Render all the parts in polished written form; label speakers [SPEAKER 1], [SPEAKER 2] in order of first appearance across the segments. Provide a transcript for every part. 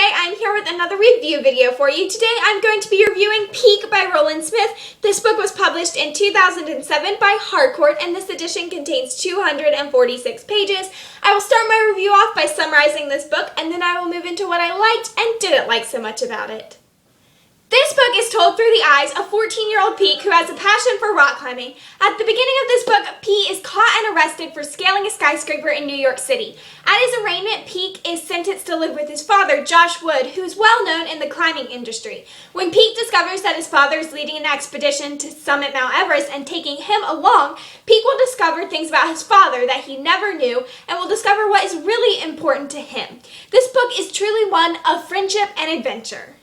[SPEAKER 1] today I'm here with another review video for you. Today I'm going to be reviewing Peak by Roland Smith. This book was published in 2007 by Harcourt, and this edition contains 246 pages. I will start my review off by summarizing this book, and then I will move into what I liked and didn't like so much about it. This book is told through the eyes of 14-year-old Peak, who has a passion for rock climbing. At the beginning of this book, Peak is caught and arrested for scaling a skyscraper in New York City. At his arraignment, Peak is sentenced to live with his father, Josh Wood, who is well known in the climbing industry. When Peak discovers that his father is leading an expedition to summit Mount Everest and taking him along, Peak will discover things about his father that he never knew and will discover what is really important to him. This book is truly one of friendship and adventure.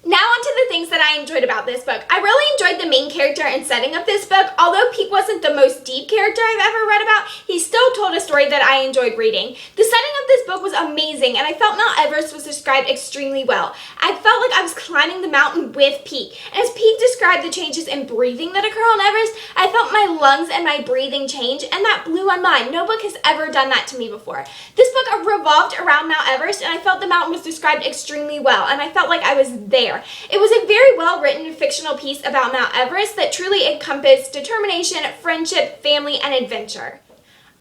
[SPEAKER 1] Now on to the things that I enjoyed about this book. I really enjoyed the main character and setting of this book. Although Peak wasn't the most deep character I've ever read about, he still told a story that I enjoyed reading. The setting of this book was amazing, and I felt Mount Everest was described extremely well. I felt like I was climbing the mountain with Peak. And as Peak described the changes in breathing that occur on Everest, I felt my lungs and my breathing change, and that blew my mind. No book has ever done that to me before. This book revolved around Mount Everest, and I felt the mountain was described extremely well, and I felt like I was there. It was a very well-written fictional piece about Mount Everest that truly encompassed determination, friendship, family, and adventure.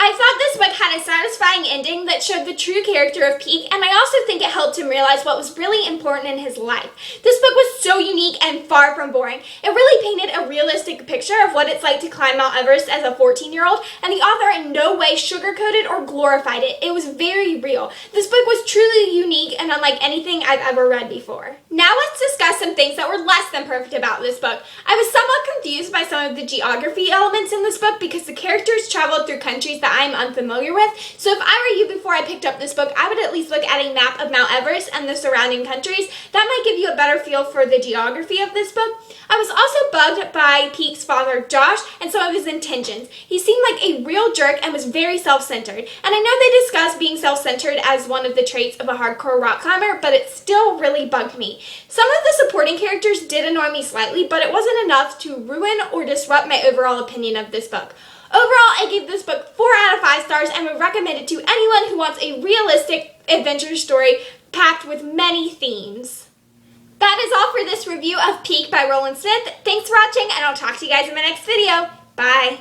[SPEAKER 1] I thought this book had a satisfying ending that showed the true character of Peak, and I also think it helped him realize what was really important in his life. This book was so unique and far from boring. It really painted a realistic picture of what it's like to climb Mount Everest as a 14-year-old, and the author in no way sugarcoated or glorified it. It was very real. This book was truly unique and unlike anything I've ever read before. Now let's discuss some things that were less than perfect about this book. I was somewhat confused by some of the geography elements in this book because the characters traveled through countries that I'm unfamiliar with. So if I were you before I picked up this book, I would at least look at a map of Mount Everest and the surrounding countries. That might give you a better feel for the geography of this book. I was also bugged by Peak's father, Josh, and some of his intentions. He seemed like a real jerk and was very self-centered. And I know they discuss being self-centered as one of the traits of a hardcore rock climber, but it still really bugged me. Some of the supporting characters did annoy me slightly, but it wasn't enough to ruin or disrupt my overall opinion of this book. Overall, I gave this book 4 out of 5 stars and would recommend it to anyone who wants a realistic adventure story packed with many themes. That is all for this review of Peak by Roland Smith. Thanks for watching, and I'll talk to you guys in my next video. Bye!